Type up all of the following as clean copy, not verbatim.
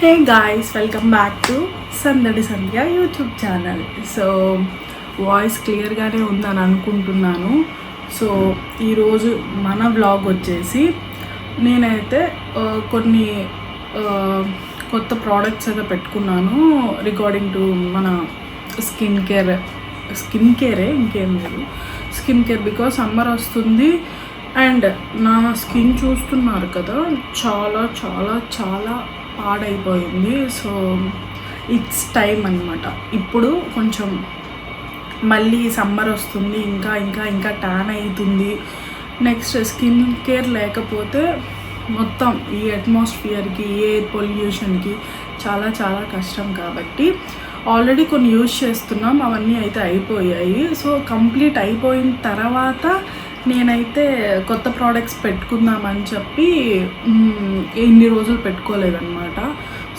Hey guys, welcome back to సందడి సంధ్య YouTube channel. So voice క్లియర్గానే ఉందని అనుకుంటున్నాను. సో ఈరోజు మన వ్లాగ్ వచ్చేసి నేనైతే కొన్ని కొత్త ప్రోడక్ట్స్ అయితే పెట్టుకున్నాను రిగార్డింగ్ టు మన స్కిన్ కేరే, ఇంకేం లేదు. స్కిన్ కేర్ బికాస్ సమ్మర్ వస్తుంది అండ్ నా స్కిన్ చూస్తున్నారు కదా, చాలా చాలా చాలా పాడైపోయింది. సో ఇట్స్ టైం అన్నమాట. ఇప్పుడు కొంచెం మళ్ళీ సమ్మర్ వస్తుంది, ఇంకా ఇంకా ఇంకా ట్యాన్ అవుతుంది. నెక్స్ట్ స్కిన్ కేర్ లేకపోతే మొత్తం ఈ అట్మాస్ఫియర్కి, ఎయిర్ పొల్యూషన్కి చాలా చాలా కష్టం. కాబట్టి ఆల్రెడీ కొన్ని యూజ్ చేస్తున్నాం, అవన్నీ అయితే అయిపోయాయి. సో కంప్లీట్ అయిపోయిన తర్వాత నేనైతే కొత్త ప్రోడక్ట్స్ పెట్టుకుందామని చెప్పి ఇన్ని రోజులు పెట్టుకోలేదన్నమాట.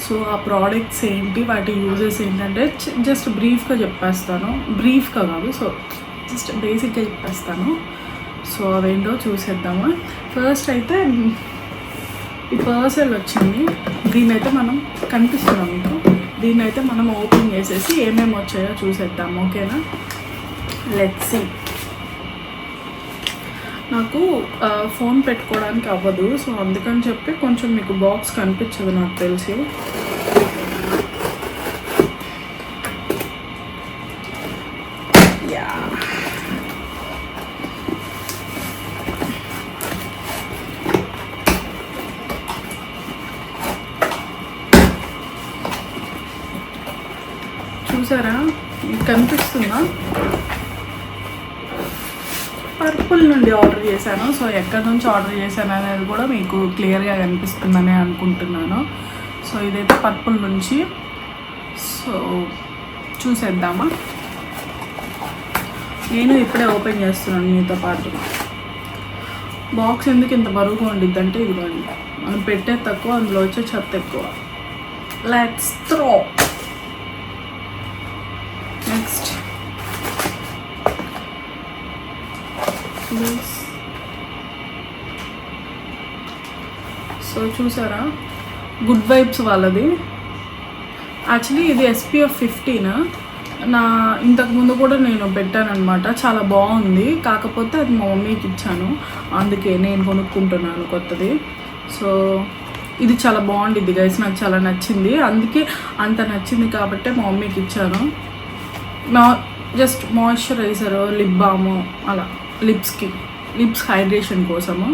సో ఆ ప్రోడక్ట్స్ ఏంటి, వాటి యూజెస్ ఏంటంటే జస్ట్ బ్రీఫ్గా చెప్పేస్తాను. బ్రీఫ్గా కాదు, సో జస్ట్ బేసిక్గా చెప్పేస్తాను. సో అవేంటో చూసేద్దాము. ఫస్ట్ అయితే ఈ పర్సల్ వచ్చింది. దీన్నైతే మనం కనిపిస్తున్నాం మీకు. దీన్నైతే మనం ఓపెన్ చేసేసి ఏమేమి వచ్చాయో చూసేద్దాము, ఓకేనా? Let's see. నాకు ఫోన్ పెట్టుకోవడానికి అవ్వదు, సో అందుకని చెప్పి కొంచెం మీకు బాక్స్ కనిపించదు నాకు తెలిసి. యా, చూసారా, మీకు కనిపిస్తుందా? పర్పుల్ నుండి ఆర్డర్ చేశాను. సో ఎక్కడి నుంచి ఆర్డర్ చేశాను అనేది కూడా మీకు క్లియర్గా కనిపిస్తుందని అనుకుంటున్నాను. సో ఇదైతే పర్పుల్ నుంచి. సో చూసేద్దామా. నేను ఇప్పుడే ఓపెన్ చేస్తున్నాను మీతో పాటు. బాక్స్ ఎందుకు ఇంత బరువుగా ఉండిద్ది అంటే, ఇదిగోండి, మనం పెట్టే తక్కువ, అందులో వచ్చే చెత్త ఎక్కువ. Let's throw. నెక్స్ట్ సో చూసారా, గుడ్ వైబ్స్ వాళ్ళది. యాక్చువల్లీ ఇది SPF 15. ఇంతకుముందు కూడా నేను పెట్టానమాట, చాలా బాగుంది. కాకపోతే అది మా మమ్మీకి ఇచ్చాను, అందుకే నేను కొనుక్కుంటున్నాను కొత్తది. సో ఇది చాలా బాగుండిద్ది గైస్, నాకు చాలా నచ్చింది. అందుకే అంత నచ్చింది కాబట్టి మా మమ్మీకి ఇచ్చాను. జస్ట్ మాయిశ్చరైజర్, లిప్ బాము, అలా లిప్స్ హైడ్రేషన్ కోసము.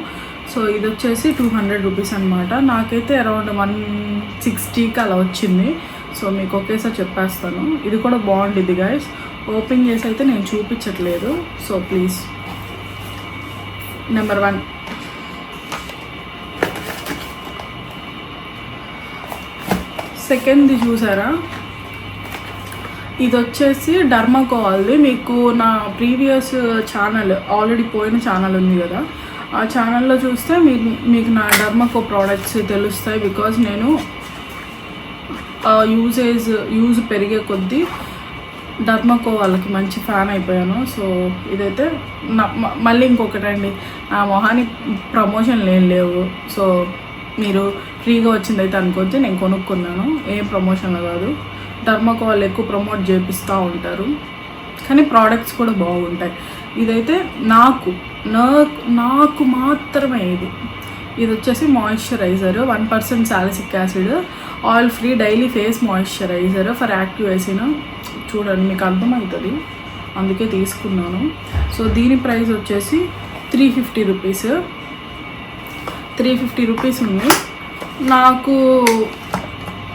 సో ఇది వచ్చేసి 200 రూపీస్ అనమాట. నాకైతే అరౌండ్ 160కి అలా వచ్చింది. సో మీకు ఒకేసారి చెప్పేస్తాను. ఇది కూడా బాగుంటుంది గైస్. ఓపెన్ చేసి అయితే నేను చూపించట్లేదు, సో ప్లీజ్. నెంబర్ 1, సెకండ్ది చూసారా, ఇది వచ్చేసి డర్మాకోవాల్ది. మీకు నా ప్రీవియస్ ఛానల్, ఆల్రెడీ పోయిన ఛానల్ ఉంది కదా, ఆ ఛానల్లో చూస్తే మీకు నా డర్మాకో ప్రోడక్ట్స్ తెలుస్తాయి. బికాజ్ నేను యూజ్ పెరిగే కొద్దీ డర్మాకో వాళ్ళకి మంచి ఫ్యాన్ అయిపోయాను. సో ఇదైతే మళ్ళీ ఇంకొకటండి, ఆ మొహాని ప్రమోషన్లు ఏం లేవు. సో మీరు ఫ్రీగా వచ్చిందైతే అనుకోవచ్చు, నేను కొనుక్కున్నాను, ఏం ప్రమోషన్లు కాదు. డర్మాకో వాళ్ళు ఎక్కువ ప్రమోట్ చేపిస్తూ ఉంటారు, కానీ ప్రోడక్ట్స్ కూడా బాగుంటాయి. ఇదైతే నాకు మాత్రమే ఇది వచ్చేసి moisturiser, 1% salicylic acid, oil free daily face moisturiser for active ఐసిన్. చూడండి, మీకు అర్థమవుతుంది, అందుకే తీసుకున్నాను. సో దీని ప్రైస్ వచ్చేసి 350 రూపీస్. 350 రూపీస్ ఉంది. నాకు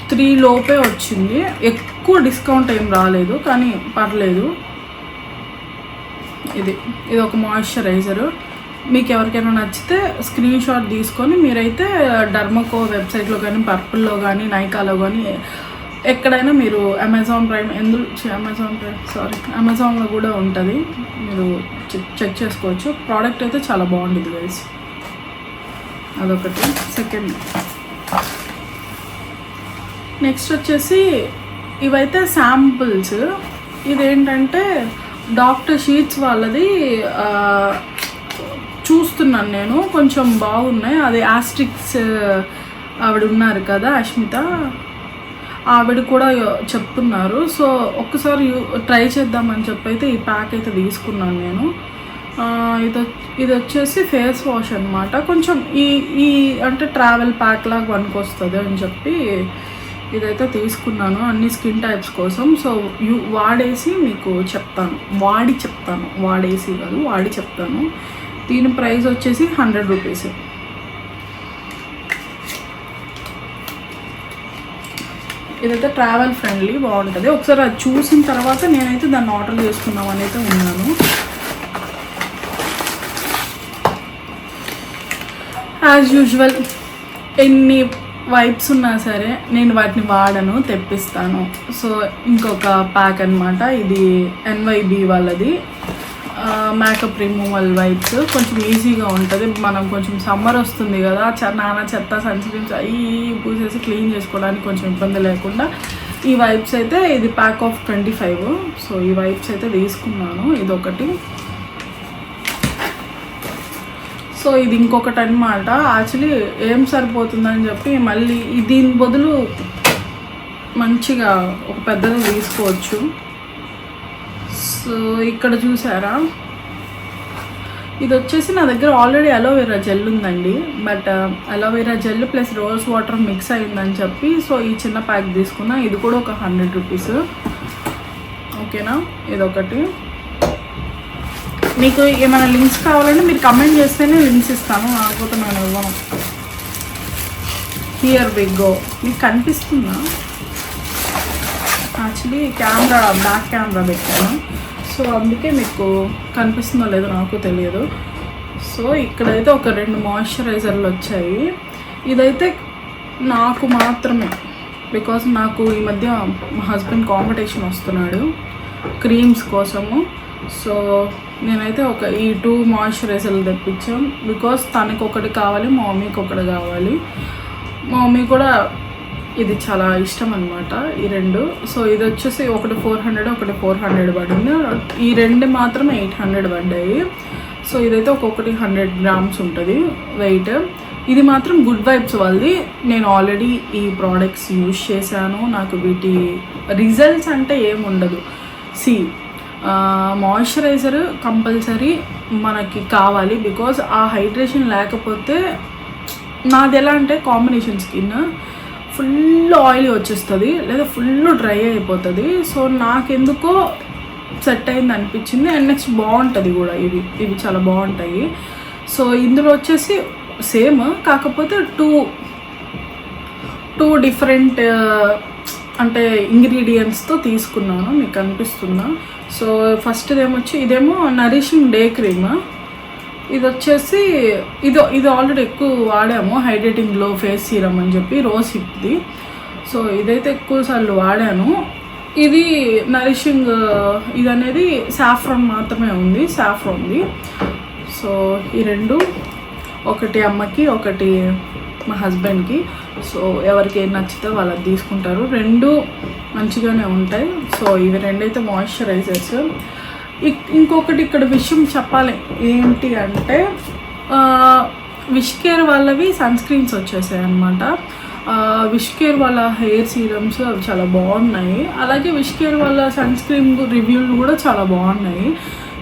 3 లోపే వచ్చింది. ఎక్కువ డిస్కౌంట్ ఏం రాలేదు, కానీ పర్లేదు. ఇది ఒక మాయిశ్చరైజరు. మీకు ఎవరికైనా నచ్చితే స్క్రీన్ షాట్ తీసుకొని మీరైతే డర్మాకో వెబ్సైట్లో కానీ, పర్పుల్లో కానీ, నైకాలో కానీ, ఎక్కడైనా మీరు అమెజాన్లో కూడా ఉంటుంది, మీరు చెక్ చేసుకోవచ్చు. ప్రోడక్ట్ అయితే చాలా బాగుంటుంది గైస్. అదొకటి. సెకండ్, నెక్స్ట్ వచ్చేసి ఇవైతే శాంపుల్స్. ఇదేంటంటే డాక్టర్ షీట్స్ వాళ్ళది. చూస్తున్నాను నేను, కొంచెం బాగున్నాయి. అది ఆస్ట్రిక్స్ ఆవిడ ఉన్నారు కదా, అష్మిత, ఆవిడ కూడా చెప్తున్నారు. సో ఒక్కసారి ట్రై చేద్దామని చెప్పి అయితే ఈ ప్యాక్ అయితే తీసుకున్నాను నేను. ఇది వచ్చేసి ఫేస్ వాష్ అనమాట. కొంచెం ఈ అంటే ట్రావెల్ ప్యాక్ లాగా పనికొస్తుంది అని చెప్పి ఇదైతే తీసుకున్నాను అన్ని స్కిన్ టైప్స్ కోసం. సో వాడేసి మీకు చెప్తాను, వాడేసి కాదు వాడి చెప్తాను. దీని ప్రైస్ వచ్చేసి 100 రూపీస్. ఇదైతే ట్రావెల్ ఫ్రెండ్లీ, బాగుంటుంది. ఒకసారి అది చూసిన తర్వాత నేనైతే దాన్ని ఆర్డర్ చేసుకుందామని అయితే ఉన్నాను. యాజ్ యూజువల్ ఎన్ని వైప్స్ ఉన్నా సరే నేను వాటిని వాడను, తెప్పిస్తాను. సో ఇంకొక ప్యాక్ అనమాట ఇది, NYB వాళ్ళది మేకప్ రిమూవల్ వైప్స్. కొంచెం ఈజీగా ఉంటుంది. మనం కొంచెం సమ్మర్ వస్తుంది కదా, నానా చెత్త సన్స్క్రీన్స్ అవి పూసేసి క్లీన్ చేసుకోవడానికి కొంచెం ఇబ్బంది లేకుండా ఈ వైప్స్ అయితే, ఇది ప్యాక్ ఆఫ్ 25. సో ఈ వైప్స్ అయితే తీసుకున్నాను, ఇదొకటి. సో ఇది ఇంకొకటి అనమాట. యాక్చువల్లీ ఏం సరిపోతుందని చెప్పి మళ్ళీ దీని బదులు మంచిగా ఒక పెద్దది తీసుకోవచ్చు. సో ఇక్కడ చూసారా, ఇది వచ్చేసి నా దగ్గర ఆల్రెడీ అలోవెరా జెల్ ఉందండి. But aloe vera gel plus rose water mix అయిందని చెప్పి సో ఈ చిన్న ప్యాక్ తీసుకున్నా. ఇది కూడా ఒక 100 రూపీస్. ఓకేనా, ఇదొకటి. మీకు ఏమైనా లింక్స్ కావాలంటే మీరు కమెంట్ చేస్తేనే లింక్స్ ఇస్తాను, కాకపోతే నేను ఇవ్వను. Here we go. మీకు కనిపిస్తుందా? యాక్చువల్లీ బ్యాక్ కెమెరా పెట్టాను, సో అందుకే మీకు కనిపిస్తుందో లేదో నాకు తెలియదు. సో ఇక్కడైతే ఒక 2 మాయిశ్చరైజర్లు వచ్చాయి. ఇదైతే నాకు మాత్రమే, బికాజ్ నాకు ఈ మధ్య మా హస్బెండ్ కాంపిటీషన్ వస్తున్నాడు క్రీమ్స్ కోసము. సో నేనైతే ఈ 2 మాయిశ్చరైజర్లు తెప్పించాం. బికాజ్ తనకి ఒకటి కావాలి, మా మమ్మీకి ఒకటి కావాలి. మా మమ్మీ కూడా ఇది చాలా ఇష్టం అనమాట, ఈ 2. సో ఇది వచ్చేసి ఒకటి 400, ఒకటి 400 పడింది. ఈ 2 మాత్రం 800 పడ్డాయి. సో ఇదైతే ఒక్కొక్కటి 100 గ్రామ్స్ ఉంటుంది వెయిట్. ఇది మాత్రం గుడ్ వైబ్స్ వాళ్ళది. నేను ఆల్రెడీ ఈ ప్రోడక్ట్స్ యూజ్ చేశాను. నాకు వీటి రిజల్ట్స్ అంటే ఏముండదు. మాయిశ్చరైజర్ కంపల్సరీ మనకి కావాలి, బికాజ్ ఆ హైడ్రేషన్ లేకపోతే నాది ఎలా అంటే కాంబినేషన్ స్కిన్, ఫుల్ ఆయిలీ వచ్చేస్తుంది లేదా ఫుల్ డ్రై అయిపోతుంది. సో నాకెందుకో సెట్ అయింది అనిపించింది. అండ్ నెక్స్ట్ బాగుంటుంది కూడా, ఇవి చాలా బాగుంటాయి. సో ఇందులో వచ్చేసి సేమ్, కాకపోతే టూ డిఫరెంట్ అంటే ఇంగ్రీడియంట్స్తో తీసుకున్నాను. మీకు అనిపిస్తుందా? సో ఫస్ట్ ఇదేమో నరిషింగ్ డే క్రీమ్. ఇది వచ్చేసి ఇది ఆల్రెడీ ఎక్కువ వాడాము, హైడ్రేటింగ్ గ్లో ఫేస్ సీరమ్ అని చెప్పి రోజ్ హిప్ది. సో ఇదైతే ఎక్కువసార్లు వాడాను. ఇది నరిషింగ్, ఇది అనేది సాఫ్రాన్ మాత్రమే ఉంది, సాఫ్రాన్ది. సో ఈ 2, ఒకటి అమ్మకి, ఒకటి మా హస్బెండ్కి. సో ఎవరికి ఏం నచ్చితే వాళ్ళకి తీసుకుంటారు. 2 మంచిగానే ఉంటాయి. సో ఇవి 2 అయితే మాయిశ్చరైజర్స్. ఇంకొకటి ఇక్కడ విషయం చెప్పాలి ఏంటి అంటే, విష్ కేర్ వాళ్ళవి సన్ స్క్రీన్స్ వచ్చేసాయి అనమాట. విష్ కేర్ వాళ్ళ హెయిర్ సీరమ్స్ అవి చాలా బాగున్నాయి. అలాగే విష్ కేర్ వాళ్ళ సన్ స్క్రీన్ రివ్యూలు కూడా చాలా బాగున్నాయి.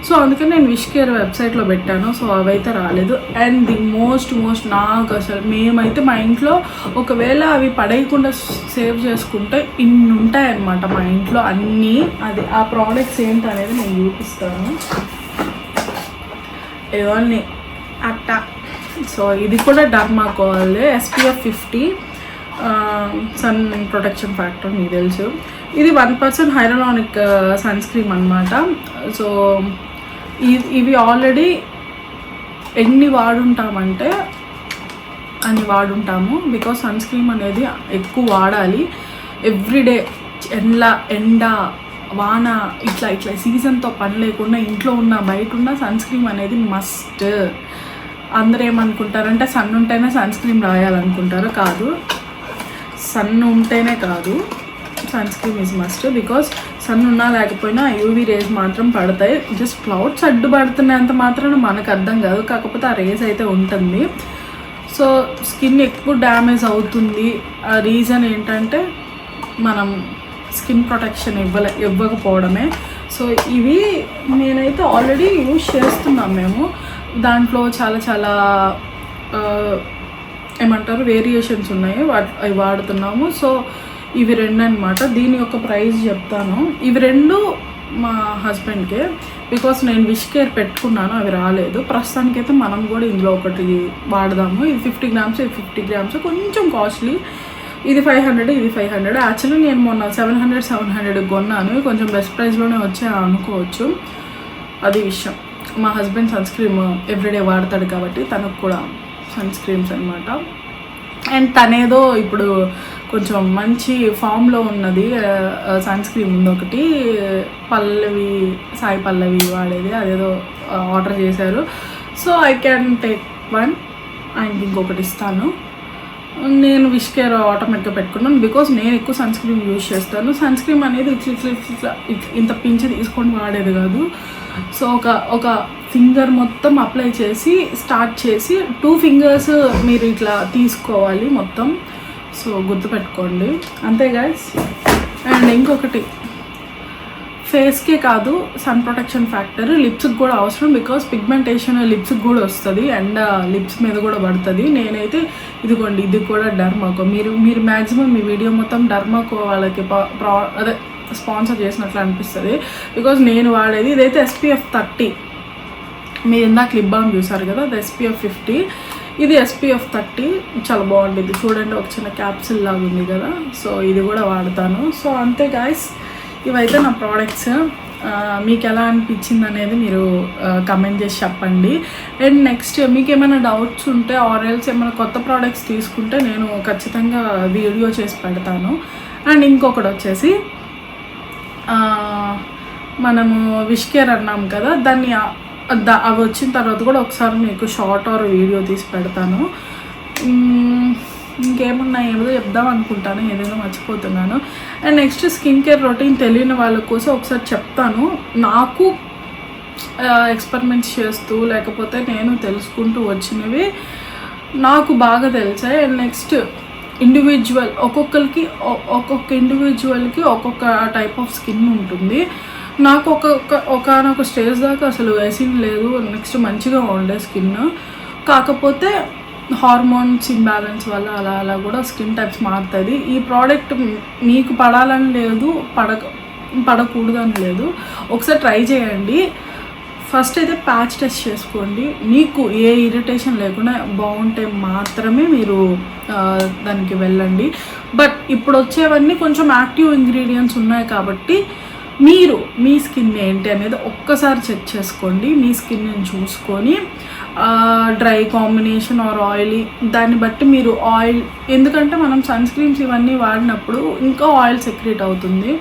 సో అందుకని నేను విష్ కేర్ వెబ్సైట్లో పెట్టాను. సో అవైతే రాలేదు. అండ్ ది మోస్ట్ నాకు అసలు మేమైతే మా ఇంట్లో ఒకవేళ అవి పడేయకుండా సేవ్ చేసుకుంటే ఇన్ని ఉంటాయన్నమాట మా ఇంట్లో అన్నీ. అది ఆ ప్రోడక్ట్స్ ఏంటి అనేది నేను చూపిస్తాను. ఇవన్నీ అట్ట. సో ఇది కూడా డర్మాకోల్ SPF 50 సన్ ప్రొటెక్షన్ ఫ్యాక్టర్, మీకు తెలుసు. ఇది 1% హైరోలానిక్ సన్ స్క్రీమ్ అనమాట. సో ఇవి ఆల్రెడీ ఎన్ని వాడుంటామంటే అన్ని వాడుంటాము. బికాస్ సన్ స్క్రీమ్ అనేది ఎక్కువ వాడాలి ఎవ్రీడే. ఎండ వాన ఇట్లా సీజన్తో పని లేకుండా ఇంట్లో ఉన్న బయట ఉన్న సన్ స్క్రీమ్ అనేది మస్ట్. అందరూ ఏమనుకుంటారంటే సన్ ఉంటేనే సన్ స్క్రీమ్ రాయాలనుకుంటారు. కాదు, సన్ ఉంటేనే కాదు, sunscreen is must. Because sun ఉన్నా లేకపోయినా UV రేస్ మాత్రం పడతాయి. జస్ట్ క్లౌడ్స్ అడ్డుపడుతున్నంత మాత్రాన మనకు అర్థం కాదు, కాకపోతే ఆ రేస్ అయితే ఉంటుంది. సో స్కిన్ ఎక్కువ డ్యామేజ్ అవుతుంది. ఆ రీజన్ ఏంటంటే మనం స్కిన్ ప్రొటెక్షన్ ఇవ్వకపోవడమే. సో ఇవి నేనైతే ఆల్రెడీ యూజ్ చేస్తున్నాం మేము. దాంట్లో చాలా చాలా ఏమంటారు వేరియేషన్స్ ఉన్నాయి, అవి వాడుతున్నాము. సో ఇవి 2 అనమాట. దీని యొక్క ప్రైస్ చెప్తాను. ఇవి 2 మా హస్బెండ్కే, బికాస్ నేను విష్ కేర్ పెట్టుకున్నాను, అవి రాలేదు. ప్రస్తుతానికైతే మనం కూడా ఇందులో ఒకటి వాడదాము. ఇది 50 grams, ఇది 50 grams, కొంచెం కాస్ట్లీ. ఇది 500, ఇది 500. యాక్చువల్లీ నేను మొన్న 700 కొన్నాను, కొంచెం బెస్ట్ ప్రైస్లోనే వచ్చాయి అనుకోవచ్చు. అది విషయం. మా హస్బెండ్ సన్ స్క్రీమ్ ఎవ్రీడే వాడతాడు కాబట్టి తనకు కూడా సన్ స్క్రీమ్స్ అనమాట. అండ్ తనేదో ఇప్పుడు కొంచెం మంచి ఫామ్లో ఉన్నది సన్ స్క్రీమ్ ఉంది ఒకటి, సాయి పల్లవి వాడేది, అదేదో ఆర్డర్ చేశారు. So I can take 1 and ఇంకొకటి ఇస్తాను. నేను విష్ కేర్ ఆటోమేటిక్గా పెట్టుకున్నాను, బికాజ్ నేను ఎక్కువ సన్ స్క్రీమ్ యూజ్ చేస్తాను. సన్ స్క్రీమ్ అనేది ఇట్లా ఇంత పించి తీసుకొని వాడేది కాదు. సో ఒక ఫింగర్ మొత్తం అప్లై చేసి స్టార్ట్ చేసి 2 fingers మీరు ఇట్లా తీసుకోవాలి మొత్తం. సో గుర్తుపెట్టుకోండి అంతే గైస్. అండ్ ఇంకొకటి, ఫేస్కే కాదు సన్ ప్రొటెక్షన్ ఫ్యాక్టర్ లిప్స్కి కూడా అవసరం, బికాస్ పిగ్మెంటేషన్ లిప్స్కి కూడా వస్తుంది అండ్ లిప్స్ మీద కూడా పడుతుంది. నేనైతే ఇదిగోండి, ఇది కూడా డర్మాకో. మీరు మ్యాక్సిమం మీ వీడియో మొత్తం డర్మాకో వాళ్ళకి అదే స్పాన్సర్ చేసినట్లు అనిపిస్తుంది, బికాజ్ నేను వాడేది ఇదైతే SPF 30. మీరు ఇందాక లిప్ బామ్ చూసారు కదా, అది SPF 50, ఇది SPF 30. చాలా బాగుంటుంది చూడండి, ఒక చిన్న క్యాప్సిల్ లాగా ఉంది కదా. సో ఇది కూడా వాడతాను. సో అంతే గాయస్, ఇవైతే నా ప్రోడక్ట్స్. మీకు ఎలా అనిపించింది అనేది మీరు కమెంట్ చేసి చెప్పండి. అండ్ నెక్స్ట్ మీకు ఏమైనా డౌట్స్ ఉంటే ఆర్ఎల్స్ ఏమైనా కొత్త ప్రోడక్ట్స్ తీసుకుంటే నేను ఖచ్చితంగా వీడియో చేసి పెడతాను. అండ్ ఇంకొకటి వచ్చేసి మనము విష్ కేర్ అన్నాం కదా, దాన్ని అవి వచ్చిన తర్వాత కూడా ఒకసారి మీకు షార్ట్ ఆర్ వీడియో తీసి పెడతాను. ఇంకేమన్నా ఏదో చెప్దాం అనుకుంటాను, ఏదైనా మర్చిపోతున్నాను. And next skin care routine తెలియని వాళ్ళ కోసం ఒకసారి చెప్తాను. నాకు ఎక్స్పెరిమెంట్స్ చేస్తూ లేకపోతే నేను తెలుసుకుంటూ వచ్చినవి నాకు బాగా తెలిసాయి. అండ్ నెక్స్ట్ ఇండివిజువల్ ఒక్కొక్క ఇండివిజువల్కి ఒక్కొక్క టైప్ ఆఫ్ స్కిన్ ఉంటుంది. నాకు ఒకనొక స్టేజ్ దాకా అసలు వేసింగ్ లేదు, నెక్స్ట్ మంచిగా ఉండే స్కిన్. కాకపోతే హార్మోన్స్ ఇంబ్యాలెన్స్ వల్ల అలా కూడా స్కిన్ టైప్స్ మారుతుంది. ఈ ప్రోడక్ట్ మీకు పడాలని లేదు, పడకూడదని లేదు. ఒకసారి ట్రై చేయండి. ఫస్ట్ అయితే ప్యాచ్ టెస్ట్ చేసుకోండి. మీకు ఏ ఇరిటేషన్ లేకుండా బాగుంటే మాత్రమే మీరు దానికి వెళ్ళండి. బట్ ఇప్పుడు వచ్చేవన్నీ కొంచెం యాక్టివ్ ఇంగ్రీడియంట్స్ ఉన్నాయి కాబట్టి మీరు మీ స్కిన్ ఏంటి అనేది ఒక్కసారి చెక్ చేసుకోండి. మీ స్కిన్ని చూసుకొని డ్రై కాంబినేషన్ ఆర్ ఆయిలీ, దాన్ని బట్టి మీరు ఆయిల్, ఎందుకంటే మనం సన్ స్క్రీమ్స్ ఇవన్నీ వాడినప్పుడు ఇంకా ఆయిల్ సెక్రీట్ అవుతుంది.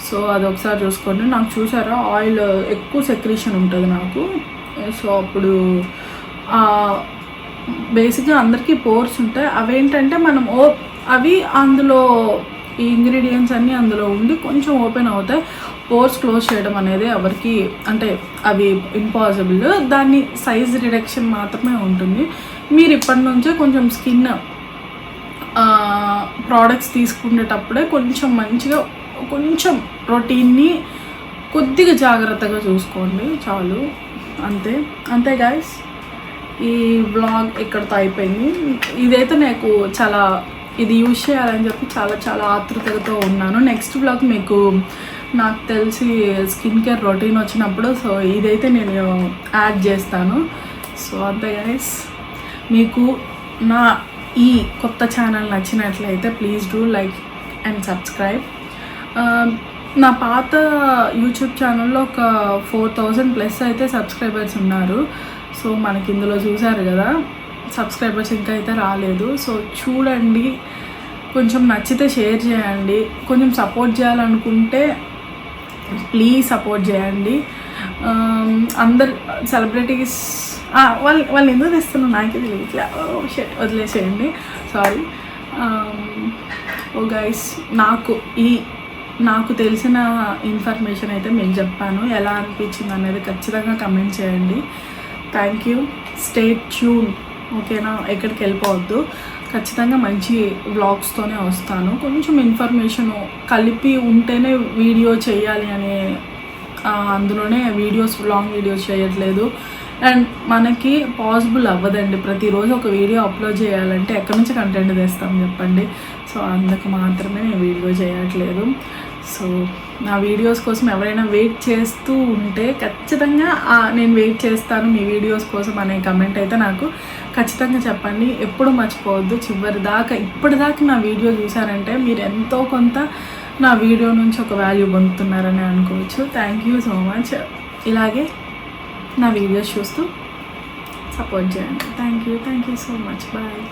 సో అది ఒకసారి చూసుకోండి. నాకు చూసారా ఆయిల్ ఎక్కువ సెక్రీషన్ ఉంటుంది నాకు. సో అప్పుడు బేసిక్గా అందరికీ పోర్స్ ఉంటాయి. అవేంటంటే మనం అవి అందులో ఈ ఇంగ్రీడియంట్స్ అన్నీ అందులో ఉండి కొంచెం ఓపెన్ అవుతాయి. పోర్స్ క్లోజ్ చేయడం అనేది ఎవరికి అంటే అవి ఇంపాసిబుల్. దాన్ని సైజ్ రిడక్షన్ మాత్రమే ఉంటుంది. మీరు ఇప్పటి నుంచే కొంచెం స్కిన్ ప్రోడక్ట్స్ తీసుకునేటప్పుడే కొంచెం మంచిగా కొంచెం ప్రోటీన్ని కొద్దిగా జాగ్రత్తగా చూసుకోండి చాలు. అంతే గాయస్, ఈ వ్లాగ్ ఇక్కడితో అయిపోయింది. ఇదైతే నాకు చాలా ఇది యూజ్ చేయాలని చెప్పి చాలా ఆతృతతో ఉన్నాను. నెక్స్ట్ వ్లాగ్ మీకు నాకు తెలిసి స్కిన్ కేర్ రొటీన్ వచ్చినప్పుడు సో ఇదైతే నేను యాడ్ చేస్తాను. సో అంతే గైస్, మీకు నా ఈ కొత్త ఛానల్ నచ్చినట్లయితే please do like and subscribe. నా పాత యూట్యూబ్ ఛానల్లో ఒక 4000+ అయితే సబ్స్క్రైబర్స్ ఉన్నారు. సో మనకి ఇందులో చూసారు కదా, సబ్స్క్రైబర్స్ ఇంకా అయితే రాలేదు. సో చూడండి, కొంచెం నచ్చితే షేర్ చేయండి. కొంచెం సపోర్ట్ చేయాలనుకుంటే ప్లీజ్ సపోర్ట్ చేయండి. అందరు సెలబ్రిటీస్ వాళ్ళు ఎందుకు తెస్తున్నారు నాకే తెలియదు, ఇట్లా వదిలేసేయండి, సారీ. ఓ గైస్, నాకు తెలిసిన ఇన్ఫర్మేషన్ అయితే మీకు చెప్పాను. ఎలా అనిపించింది అనేది ఖచ్చితంగా కమెంట్ చేయండి. Thank you. స్టే ట్యూన్, ఓకేనా? ఎక్కడికి వెళ్ళిపోవద్దు. ఖచ్చితంగా మంచి వ్లాగ్స్తోనే వస్తాను. కొంచెం ఇన్ఫర్మేషన్ కలిపి ఉంటేనే వీడియో చేయాలి అనే అందులోనే లాంగ్ వీడియోస్ చేయట్లేదు. అండ్ మనకి పాసిబుల్ అవ్వదండి ప్రతిరోజు ఒక వీడియో అప్లోడ్ చేయాలంటే ఎక్కడి నుంచి కంటెంట్ తెస్తాం చెప్పండి. సో అందుకు మాత్రమే నేను వీడియో చేయట్లేదు. సో నా వీడియోస్ కోసం ఎవరైనా వెయిట్ చేస్తూ ఉంటే ఖచ్చితంగా నేను వెయిట్ చేస్తాను మీ వీడియోస్ కోసం అనే కమెంట్ అయితే నాకు ఖచ్చితంగా చెప్పండి. ఎప్పుడు మర్చిపోవద్దు. ఇప్పటిదాకా నా వీడియో చూసారంటే మీరు ఎంతో కొంత నా వీడియో నుంచి ఒక వాల్యూ పొందుతున్నారని అనుకోవచ్చు. Thank you so much. ఇలాగే నా వీడియోస్ చూస్తూ సపోర్ట్ చేయండి. Thank you so much. Bye.